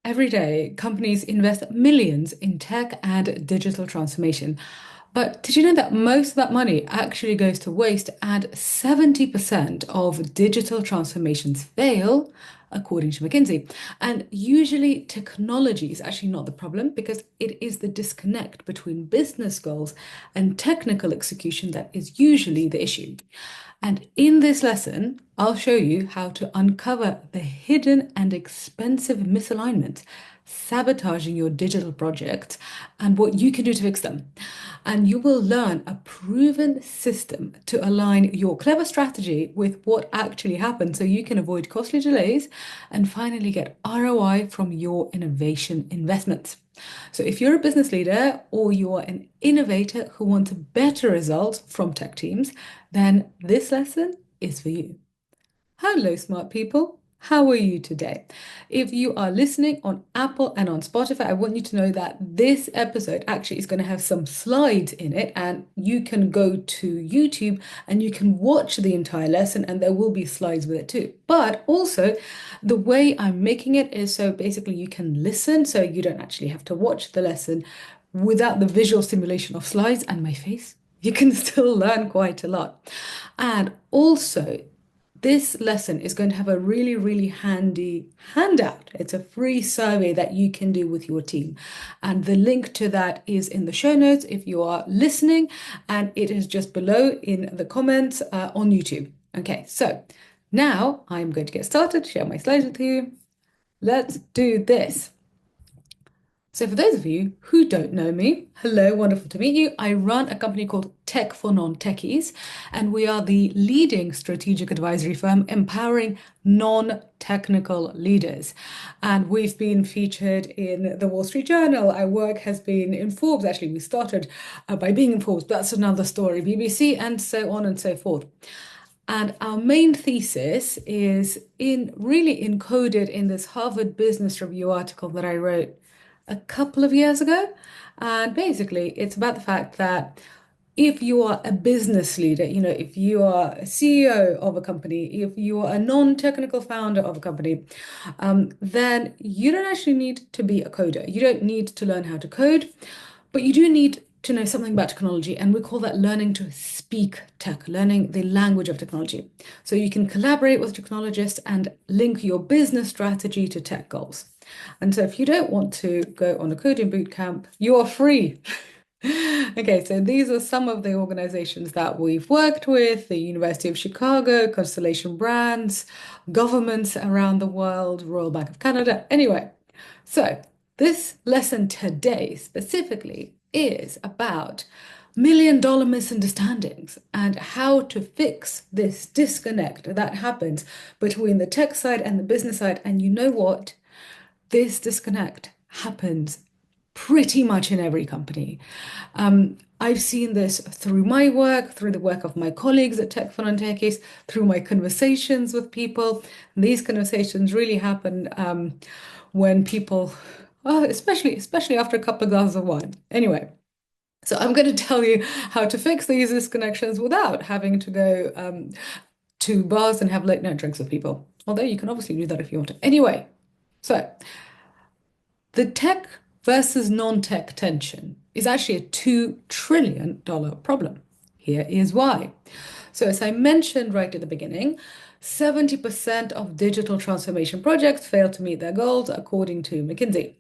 Every day, companies invest millions in tech and digital transformation. But did you know that most of that money actually goes to waste and 70% of digital transformations fail, according to McKinsey? And usually, technology is actually not the problem because it is the disconnect between business goals and technical execution that is usually the issue. And in this lesson, I'll show you how to uncover the hidden and expensive misalignments sabotaging your digital projects and what you can do to fix them. And you will learn a proven system to align your clever strategy with what actually happens so you can avoid costly delays and finally get ROI from your innovation investments. So if you're a business leader or you are an innovator who wants better results from tech teams, then this lesson is for you. Hello, smart people. How are you today? If you are listening on Apple and on Spotify, I want you to know that this episode actually is going to have some slides in it, and you can go to YouTube and you can watch the entire lesson, and there will be slides with it too. But also, the way I'm making it is so basically you can listen, so you don't actually have to watch the lesson without the visual stimulation of slides and my face. You can still learn quite a lot. And also, this lesson is going to have a really, really handy handout. It's a free survey that you can do with your team. And the link to that is in the show notes if you are listening, and it is just below in the comments on YouTube. Okay, so now I'm going to get started, share my slides with you. Let's do this. So for those of you who don't know me, hello, wonderful to meet you. I run a company called Tech for Non-Techies, and we are the leading strategic advisory firm empowering non-technical leaders. And we've been featured in the Wall Street Journal. Our work has been in Forbes. Actually, we started by being in Forbes, but that's another story, BBC, and so on and so forth. And our main thesis is really encoded in this Harvard Business Review article that I wrote a couple of years ago. And basically, it's about the fact that if you are a business leader, if you are a CEO of a company, if you are a non-technical founder of a company, then you don't actually need to be a coder. You don't need to learn how to code, but you do need to know something about technology, and we call that learning to speak tech, learning the language of technology. So you can collaborate with technologists and link your business strategy to tech goals. And so if you don't want to go on a coding boot camp, you are free. Okay, so these are some of the organizations that we've worked with: the University of Chicago, Constellation Brands, governments around the world, Royal Bank of Canada. Anyway, so this lesson today specifically is about million-dollar misunderstandings and how to fix this disconnect that happens between the tech side and the business side. And you know what? This disconnect happens pretty much in every company. I've seen this through my work, through the work of my colleagues at Tech for Non-Techies, through my conversations with people. And these conversations really happen when people, especially after a couple of glasses of wine. Anyway, so I'm going to tell you how to fix these disconnections without having to go to bars and have late night drinks with people. Although you can obviously do that if you want to. Anyway, so the tech versus non-tech tension is actually a $2 trillion problem. Here is why. So as I mentioned right at the beginning, 70% of digital transformation projects fail to meet their goals, according to McKinsey.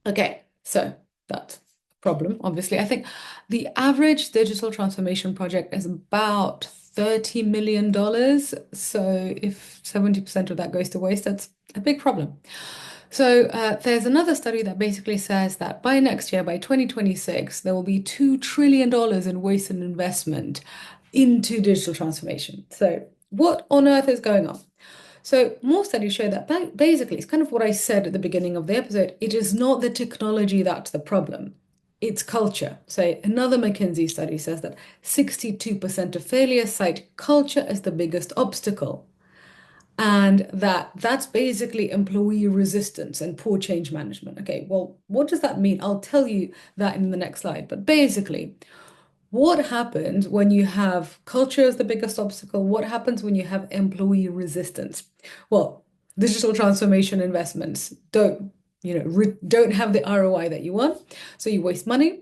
Okay, so that's a problem, obviously. I think the average digital transformation project is about $30 million. So if 70% of that goes to waste, that's a big problem. So there's another study that basically says that by next year, by 2026, there will be $2 trillion in wasted investment into digital transformation. So what on earth is going on? So more studies show that basically it's kind of what I said at the beginning of the episode. It is not the technology that's the problem. It's culture. So another McKinsey study says that 62% of failures cite culture as the biggest obstacle. And that's basically employee resistance and poor change management. Okay, well, what does that mean? I'll tell you that in the next slide. But basically, what happens when you have culture as the biggest obstacle? What happens when you have employee resistance? Well, digital transformation investments don't don't have the ROI that you want. So you waste money.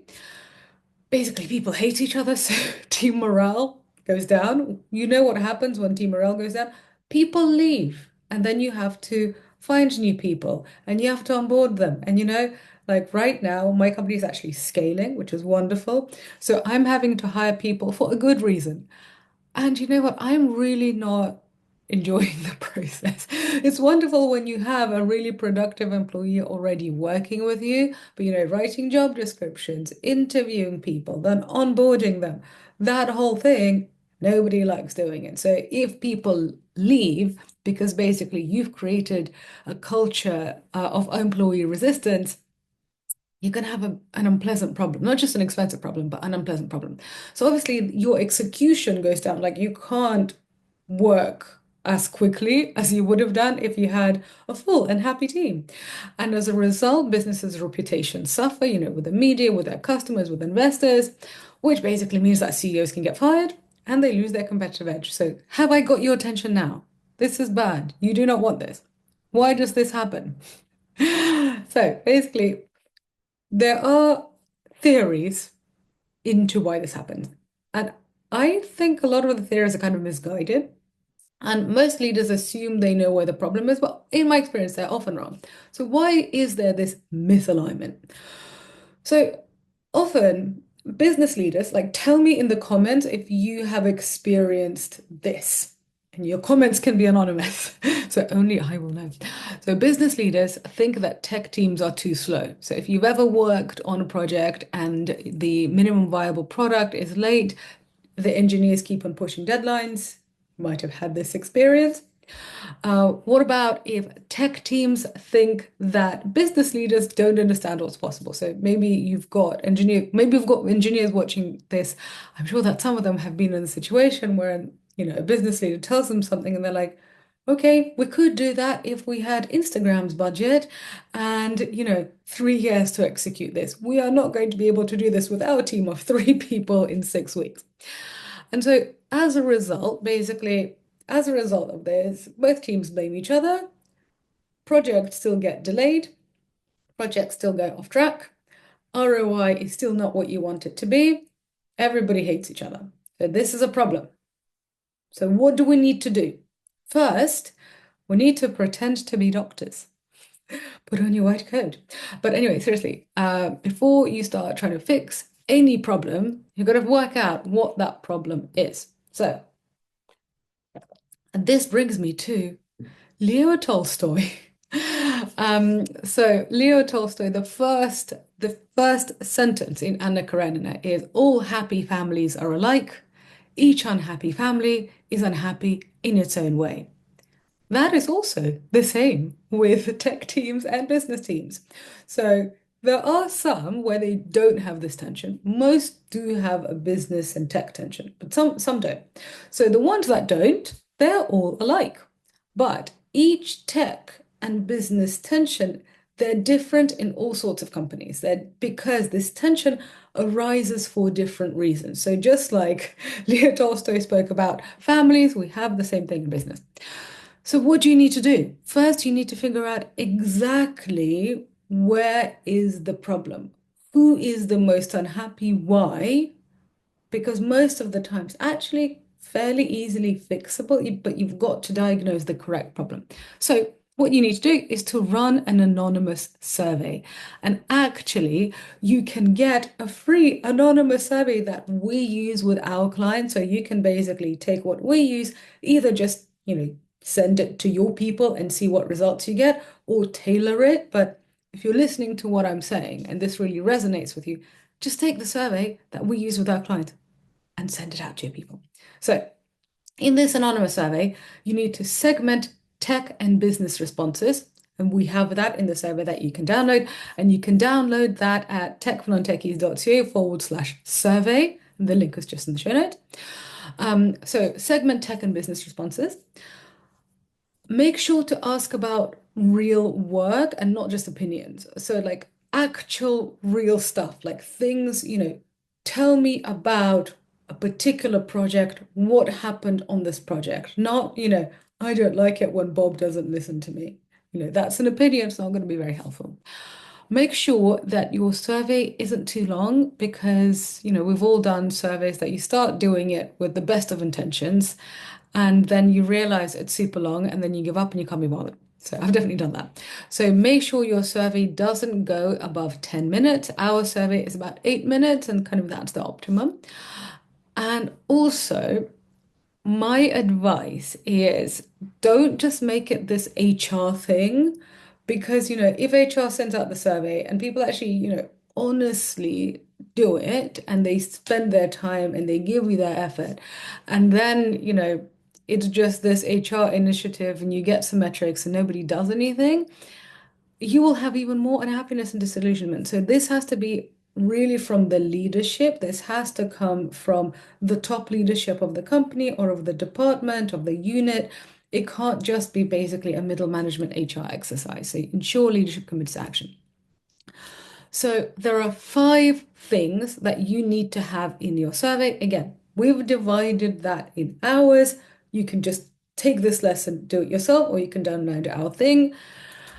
Basically, people hate each other, so team morale goes down. You know what happens when team morale goes down? People leave, and then you have to find new people and you have to onboard them. And like right now, my company is actually scaling, which is wonderful. So I'm having to hire people for a good reason. And you know what? I'm really not enjoying the process. It's wonderful when you have a really productive employee already working with you, but writing job descriptions, interviewing people, then onboarding them, that whole thing, nobody likes doing it. So if people leave because basically you've created a culture of employee resistance, you're going to have an unpleasant problem, not just an expensive problem, but an unpleasant problem. So obviously your execution goes down. Like you can't work as quickly as you would have done if you had a full and happy team. And as a result, businesses' reputations suffer, with the media, with their customers, with investors, which basically means that CEOs can get fired and they lose their competitive edge. So have I got your attention now? This is bad. You do not want this. Why does this happen? So basically, there are theories into why this happens. And I think a lot of the theories are kind of misguided. And most leaders assume they know where the problem is, but in my experience, they're often wrong. So, why is there this misalignment? So, often business leaders like tell me in the comments if you have experienced this. And your comments can be anonymous, so only I will know. So, business leaders think that tech teams are too slow. So, if you've ever worked on a project and the minimum viable product is late, the engineers keep on pushing deadlines. You might have had this experience. What about if tech teams think that business leaders don't understand what's possible? So maybe you've got engineers watching this. I'm sure that some of them have been in a situation where, a business leader tells them something and they're like, okay, we could do that if we had Instagram's budget and, 3 years to execute this. We are not going to be able to do this with our team of 3 people in 6 weeks. And so as a result of this, both teams blame each other, projects still get delayed, projects still go off track, ROI is still not what you want it to be, everybody hates each other. So this is a problem. So what do we need to do? First, we need to pretend to be doctors. Put on your white coat. But anyway, seriously, before you start trying to fix any problem, you've got to work out what that problem is. So, and this brings me to Leo Tolstoy. So Leo Tolstoy, the first sentence in Anna Karenina is all happy families are alike. Each unhappy family is unhappy in its own way. That is also the same with tech teams and business teams. So there are some where they don't have this tension. Most do have a business and tech tension, but some don't. So the ones that don't, they're all alike. But each tech and business tension, they're different in all sorts of companies. They're because this tension arises for different reasons. So just like Leo Tolstoy spoke about families, we have the same thing in business. So what do you need to do? First, you need to figure out exactly where is the problem. Who is the most unhappy? Why? Because most of the times, actually fairly easily fixable, but you've got to diagnose the correct problem. So what you need to do is to run an anonymous survey. And actually, you can get a free anonymous survey that we use with our clients. So you can basically take what we use, either just, send it to your people and see what results you get, or tailor it. But if you're listening to what I'm saying and this really resonates with you, just take the survey that we use with our clients and send it out to your people. So in this anonymous survey, you need to segment tech and business responses. And we have that in the survey that you can download. And you can download that at techfornontechies.ca/survey. The link is just in the show note. So segment tech and business responses. Make sure to ask about real work and not just opinions. So like actual real stuff, like things, tell me about a particular project, what happened on this project, not, I don't like it when Bob doesn't listen to me. That's an opinion. It's not going to be very helpful. Make sure that your survey isn't too long because, we've all done surveys that you start doing it with the best of intentions and then you realize it's super long and then you give up and you can't be bothered. So I've definitely done that. So make sure your survey doesn't go above 10 minutes. Our survey is about 8 minutes and kind of that's the optimum. And also, my advice is don't just make it this HR thing because, if HR sends out the survey and people actually, honestly do it and they spend their time and they give you their effort, and then, it's just this HR initiative and you get some metrics and nobody does anything, you will have even more unhappiness and disillusionment. So this has to be really from the leadership. This has to come from the top leadership of the company or of the department, of the unit. It can't just be basically a middle management HR exercise. So ensure leadership commits to action. So there are 5 things that you need to have in your survey. Again, we've divided that in hours. You can just take this lesson, do it yourself, or you can download our thing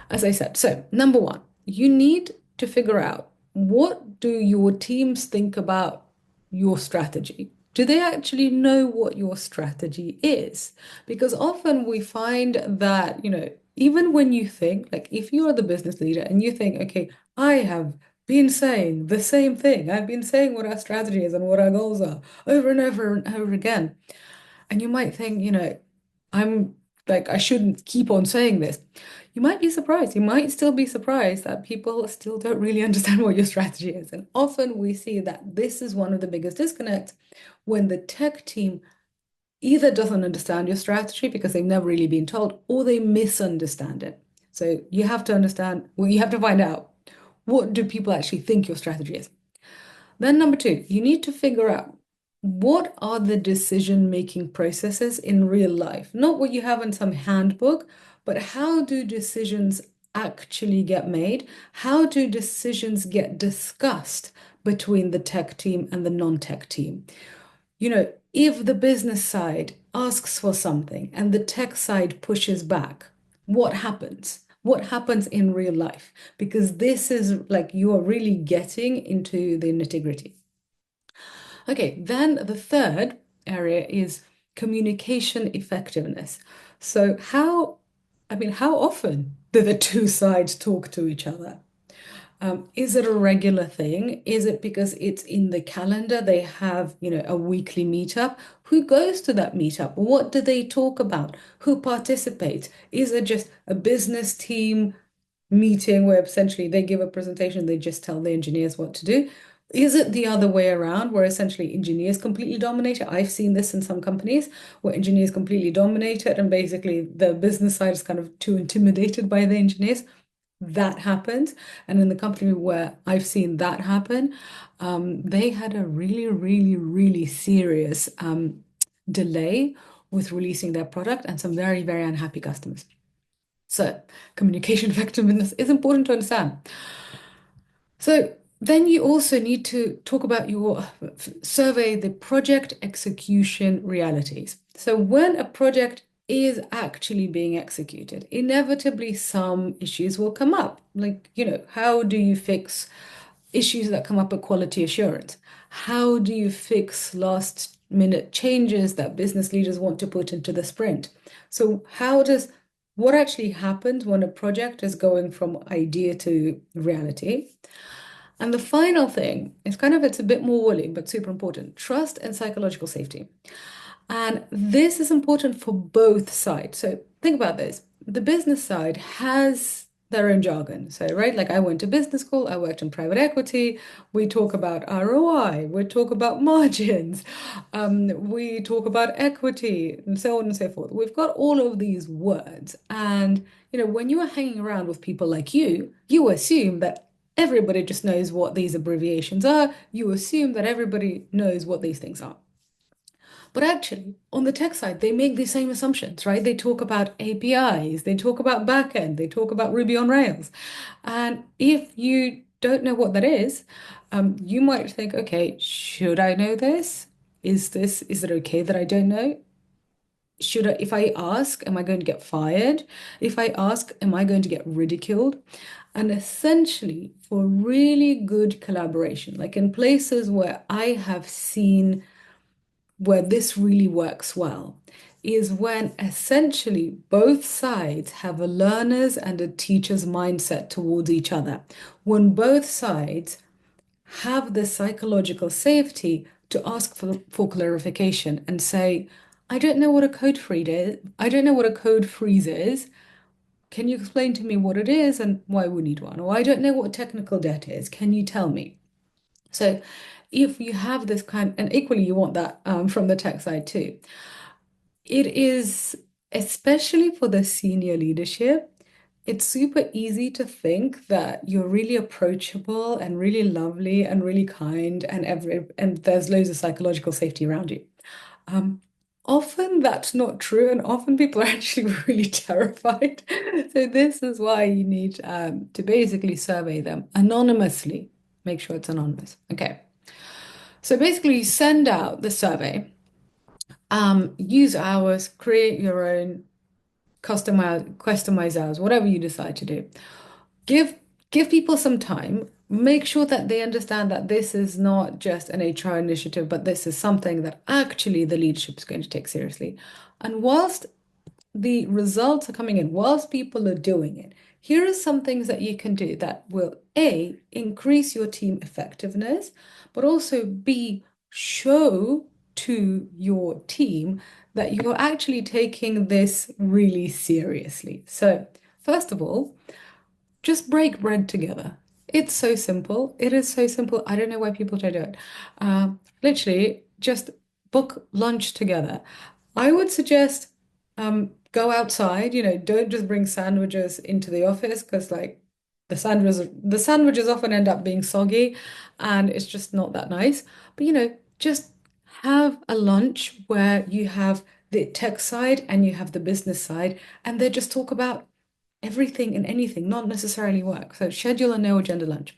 as I said. So, number one, you need to figure out what do your teams think about your strategy? Do they actually know what your strategy is? Because often we find that, even when you think, like if you are the business leader and you think, okay, I have been saying the same thing, I've been saying what our strategy is and what our goals are over and over and over again. And you might think, I'm like, I shouldn't keep on saying this. You might be surprised. You might still be surprised that people still don't really understand what your strategy is. And often we see that this is one of the biggest disconnects when the tech team either doesn't understand your strategy because they've never really been told, or they misunderstand it. So you have to understand, well, you have to find out what do people actually think your strategy is. Then number two, you need to figure out what are the decision-making processes in real life? Not what you have in some handbook, but how do decisions actually get made? How do decisions get discussed between the tech team and the non-tech team? If the business side asks for something and the tech side pushes back, what happens? What happens in real life? Because this is like you are really getting into the nitty-gritty. Okay, then the third area is communication effectiveness. So how often do the two sides talk to each other? Is it a regular thing? Is it because it's in the calendar? They have, a weekly meetup. Who goes to that meetup? What do they talk about? Who participates? Is it just a business team meeting where essentially they give a presentation, they just tell the engineers what to do? Is it the other way around where essentially engineers completely dominate it? I've seen this in some companies where engineers completely dominate it and basically the business side is kind of too intimidated by the engineers. That happens. And in the company where I've seen that happen, they had a really, really, really serious delay with releasing their product and some very, very unhappy customers. So communication effectiveness is important to understand. So then you also need to talk about your survey, the project execution realities. So when a project is actually being executed, inevitably some issues will come up. Like, how do you fix issues that come up with quality assurance? How do you fix last minute changes that business leaders want to put into the sprint? So what actually happens when a project is going from idea to reality? And the final thing is it's a bit more woolly, but super important, trust and psychological safety. And this is important for both sides. So think about this. The business side has their own jargon. So, right, like I went to business school, I worked in private equity. We talk about ROI, we talk about margins, we talk about equity, and so on and so forth. We've got all of these words. And, when you are hanging around with people like you assume that everybody just knows what these abbreviations are. You assume that everybody knows what these things are. But actually, on the tech side, they make the same assumptions, right? They talk about APIs, they talk about backend, they talk about Ruby on Rails. And if you don't know what that is, you might think, okay, should I know this? Is it okay that I don't know? if I ask, am I going to get fired? If I ask, am I going to get ridiculed? And essentially, for really good collaboration, like in places where I have seen where this really works well, is when essentially both sides have a learner's and a teacher's mindset towards each other. When both sides have the psychological safety to ask for clarification and say, I don't know what a code freeze is. I don't know what a code freeze is. Can you explain to me what it is and why we need one? Or I don't know what technical debt is. Can you tell me? So if you have this kind, and equally you want that from the tech side too, it is especially for the senior leadership. It's super easy to think that you're really approachable and really lovely and really kind and there's loads of psychological safety around you. Um, Often that's not true, and often people are actually really terrified. So this is why you need to basically survey them anonymously. Make sure it's anonymous. Okay. So basically, you send out the survey, use ours, create your own customize ours, whatever you decide to do. Give give people some time. Make sure that they understand that this is not just an HR initiative, but this is something that actually the leadership is going to take seriously. And whilst the results are coming in, whilst people are doing it, here are some things that you can do that will A, increase your team effectiveness, but also B, show to your team that you're actually taking this really seriously. So, first of all, just break bread together. It's so simple. It is so simple. I don't know why people try to do it. Literally, just book lunch together. I would suggest go outside. Don't just bring sandwiches into the office because like the sandwiches often end up being soggy and it's just not that nice. But just have a lunch where you have the tech side and you have the business side, and they just talk about everything and anything, not necessarily work. So schedule a no agenda lunch.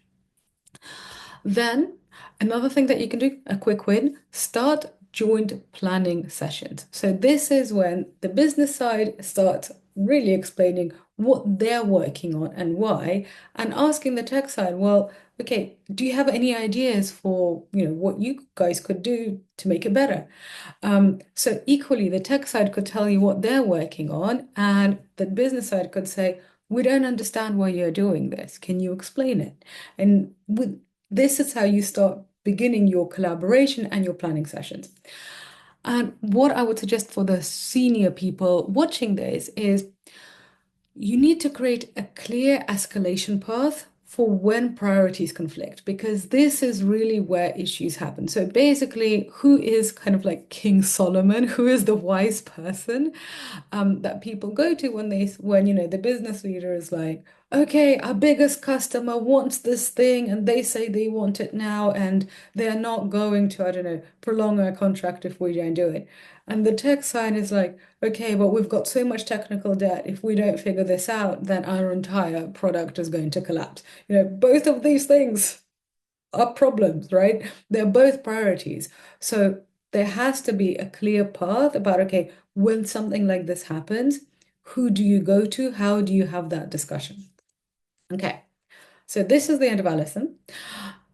Then another thing that you can do, a quick win, start joint planning sessions. So this is when the business side starts really explaining what they're working on and why, and asking the tech side, well, okay, do you have any ideas for, what you guys could do to make it better? So equally, the tech side could tell you what they're working on, and the business side could say, we don't understand why you're doing this. Can you explain it? And this is how you start beginning your collaboration and your planning sessions. And what I would suggest for the senior people watching this is you need to create a clear escalation path for when priorities conflict, because this is really where issues happen. So basically, who is kind of like King Solomon? Who is the wise person that people go to when the business leader is like, okay, our biggest customer wants this thing and they say they want it now and they're not going to, I don't know, prolong our contract if we don't do it. And the tech side is like, okay, but we've got so much technical debt. If we don't figure this out, then our entire product is going to collapse. Both of these things are problems, right? They're both priorities. So there has to be a clear path about, okay, when something like this happens, who do you go to? How do you have that discussion? Okay, so this is the end of our lesson.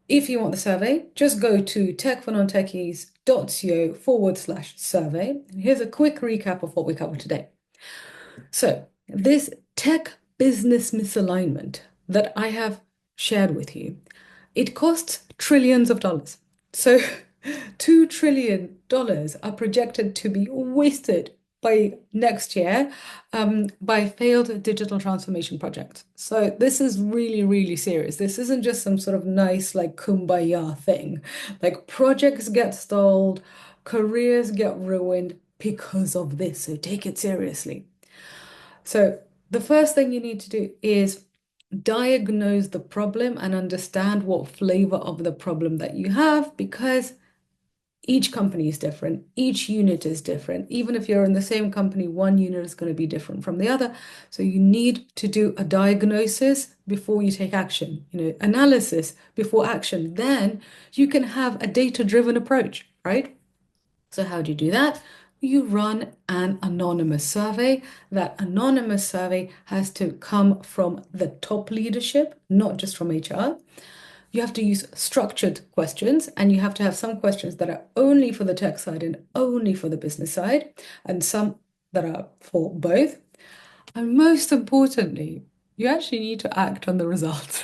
If you want the survey, just go to techfornontechies.co/survey. And here's a quick recap of what we covered today. So, this tech business misalignment that I have shared with you, it costs trillions of dollars. So, $2 trillion are projected to be wasted by next year by failed digital transformation projects. So this is really, really serious. This isn't just some sort of nice, like, kumbaya thing. Like, projects get stalled, careers get ruined because of this. So take it seriously. So the first thing you need to do is diagnose the problem and understand what flavor of the problem that you have, because each company is different, each unit is different. Even if you're in the same company, one unit is going to be different from the other. So you need to do a diagnosis before you take action, analysis before action. Then you can have a data-driven approach, right? So how do you do that? You run an anonymous survey. That anonymous survey has to come from the top leadership, not just from HR. You have to use structured questions, and you have to have some questions that are only for the tech side and only for the business side, and some that are for both. And most importantly, you actually need to act on the results.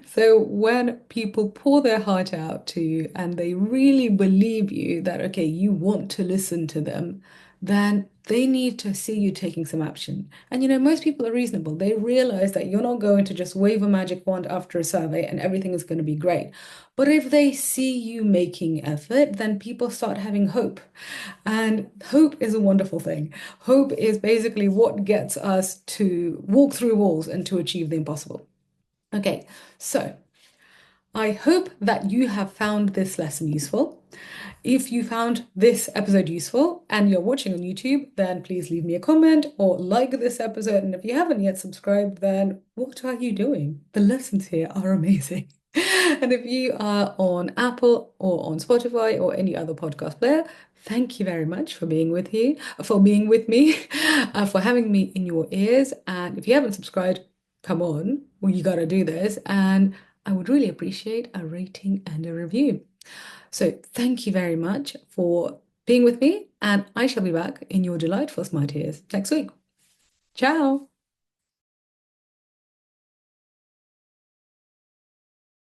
So when people pour their heart out to you and they really believe you that, okay, you want to listen to them, then they need to see you taking some action. And most people are reasonable. They realize that you're not going to just wave a magic wand after a survey and everything is going to be great. But if they see you making effort, then people start having hope. And hope is a wonderful thing. Hope is basically what gets us to walk through walls and to achieve the impossible. Okay, so I hope that you have found this lesson useful. If you found this episode useful and you're watching on YouTube, then please leave me a comment or like this episode. And if you haven't yet subscribed, then what are you doing? The lessons here are amazing. And if you are on Apple or on Spotify or any other podcast player, thank you very much for being with me, for having me in your ears. And if you haven't subscribed, come on, well, you got to do this. And I would really appreciate a rating and a review. So thank you very much for being with me, and I shall be back in your delightful smart ears next week. Ciao.